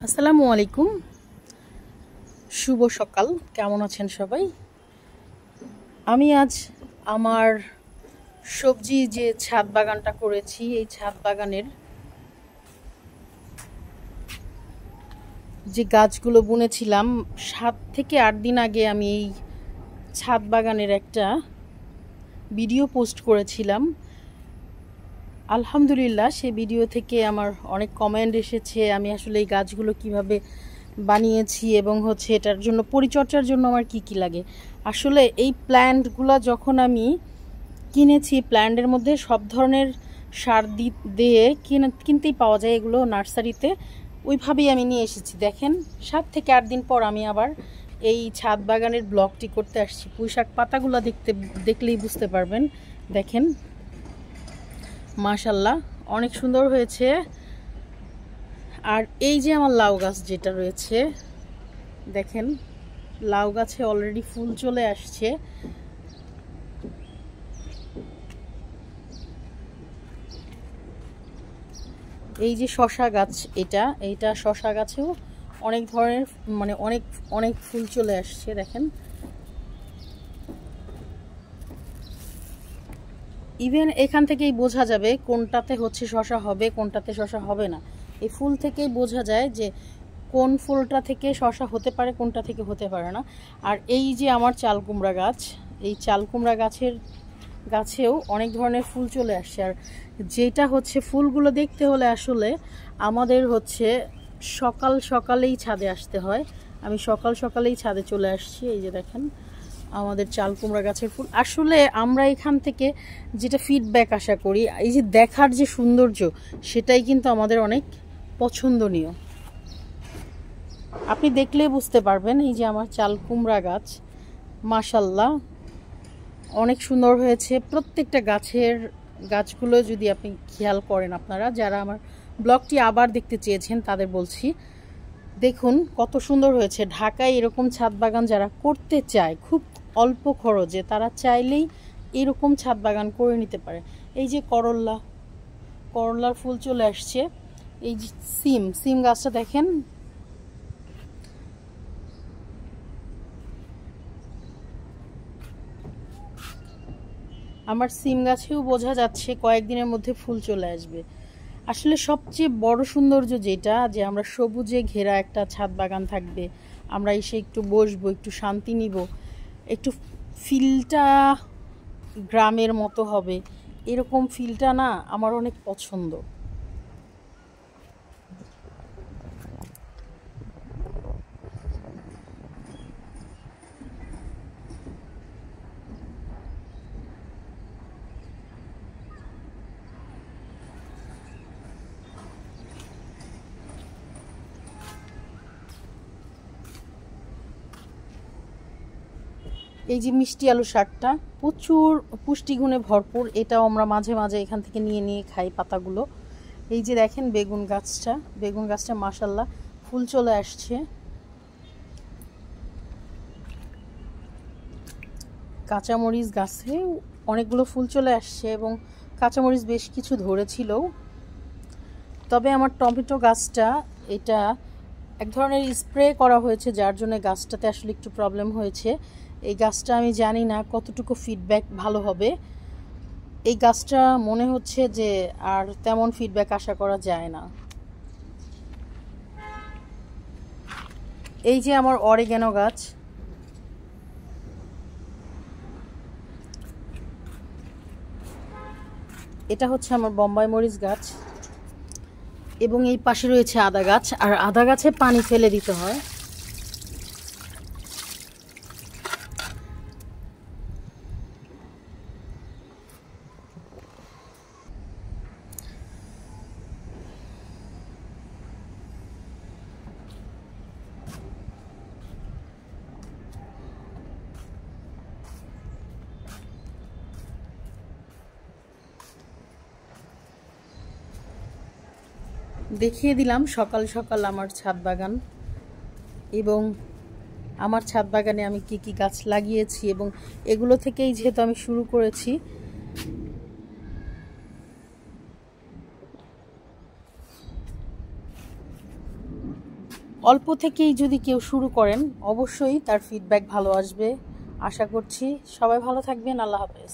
আসসালামু আলাইকুম, শুভ সকাল। কেমন আছেন সবাই? আমি আজ আমার সবজি যে ছাদ বাগানটা করেছি, এই ছাদ বাগানের যে গাছগুলো বুনেছিলাম 7 থেকে 8 দিন আগে আমি এই ছাদ বাগানের একটা ভিডিও পোস্ট করেছিলাম। আলহামদুলিল্লাহ, সেই ভিডিও থেকে আমার অনেক কমেন্ট এসেছে। আমি আসলে এই গাছগুলো কিভাবে বানিয়েছি এবং এটার জন্য পরিচর্যার জন্য আমার কি কি লাগে। আসলে এই প্ল্যান্টগুলো যখন আমি কিনেছি, প্ল্যান্টের মধ্যে সব ধরনের সার দিয়ে কিনতেই পাওয়া যায়, এগুলো নার্সারিতে। ওইভাবেই আমি নিয়ে এসেছি। দেখেন, 7 থেকে 8 দিন পর আমি আবার এই ছাদ বাগানের ব্লগটি করতে আসছি। পুঁইশাক পাতাগুলো দেখলেই বুঝতে পারবেন। দেখেন, মাশাল্লাহ অনেক সুন্দর হয়েছে। আর এই যে আমার লাউ গাছ যেটা রয়েছে, দেখেন লাউ গাছে অলরেডি ফুল চলে আসছে। এই যে শশা গাছ, এইটা শশা গাছেও অনেক ধরনের অনেক অনেক ফুল চলে আসছে। দেখেন, ইভেন এখান থেকেই বোঝা যাবে কোনটাতে শশা হবে, কোনটাতে শশা হবে না। এই ফুল থেকেই বোঝা যায় যে কোন ফুলটা থেকে শশা হতে পারে, কোনটা থেকে হতে পারে না। আর এই যে আমার চাল কুমড়া গাছ, এই চাল কুমড়া গাছেও অনেক ধরনের ফুল চলে আসছে। আর যেটা ফুলগুলো দেখতে হলে আসলে আমাদের সকাল সকালেই ছাদে আসতে হয়। আমি সকাল সকালেই ছাদে চলে আসছি। এই যে দেখেন আমাদের চাল কুমড়া গাছের ফুল। আসলে আমরা এখান থেকে যেটা ফিডব্যাক আশা করি, এই যে দেখার যে সৌন্দর্য, সেটাই কিন্তু আমাদের অনেক পছন্দনীয়। আপনি দেখলে বুঝতে পারবেন। এই যে আমার চাল কুমড়া গাছ, মাশাল্লাহ অনেক সুন্দর হয়েছে। প্রত্যেকটা গাছগুলো যদি আপনি খেয়াল করেন, আপনারা যারা আমার ব্লগটি আবার দেখতে চেয়েছেন তাদের বলছি, দেখুন কত সুন্দর হয়েছে। ঢাকায় এরকম ছাদ বাগান যারা করতে চায় খুব অল্প খরচে, তারা চাইলেই এরকম ছাদ বাগান করে নিতে পারে। এই যে করলার ফুল চলে আসছে। এই যে সিম গাছটা দেখেন, আমার সিম গাছেও বোঝা যাচ্ছে কয়েকদিনের মধ্যে ফুল চলে আসবে। আসলে সবচেয়ে বড় সৌন্দর্য যেটা, যে আমরা সবুজে ঘেরা একটা ছাদ বাগান থাকবে, আমরা এসে একটু বসবো, একটু শান্তি নিব, একটু ফিলটা গ্রামের মতো হবে, এরকম ফিলটা না আমার অনেক পছন্দ। এই যে মিষ্টি আলু শাকটা প্রচুর পুষ্টিগুণে ভরপুর, এটাও আমরা মাঝে মাঝে এখান থেকে নিয়ে নিয়ে খাই পাতাগুলো। এই যে দেখেন বেগুন গাছটা মাশাল্লাহ ফুল চলে আসছে। কাঁচামরিচ গাছে অনেকগুলো ফুল চলে আসছে এবং কাঁচামরিচ বেশ কিছু ধরেছিল। তবে আমার টমেটো গাছটা, এটা এক ধরনের স্প্রে করা হয়েছে, যার জন্য গাছটাতে আসলে একটু প্রবলেম হয়েছে। এই গাছটা আমি জানি না কতটুকু ফিডব্যাক ভালো হবে। এই গাছটা মনে হচ্ছে যে আর তেমন ফিডব্যাক আশা করা যায় না। এই যে আমার অরিগ্যানো গাছ, এটা আমার বোম্বাই মরিচ গাছ, এবং এই পাশে রয়েছে আদা গাছ। আর আদা গাছে পানি ফেলে দিতে হয়। দেখিয়ে দিলাম সকাল সকাল আমার ছাদ বাগান, এবং আমার ছাদ বাগানে আমি কি কি গাছ লাগিয়েছি, এবং এগুলো থেকেই যেহেতু আমি শুরু করেছি। অল্প থেকেই যদি কেউ শুরু করেন অবশ্যই তার ফিডব্যাক ভালো আসবে। আশা করছি সবাই ভালো থাকবেন। আল্লাহ হাফেজ।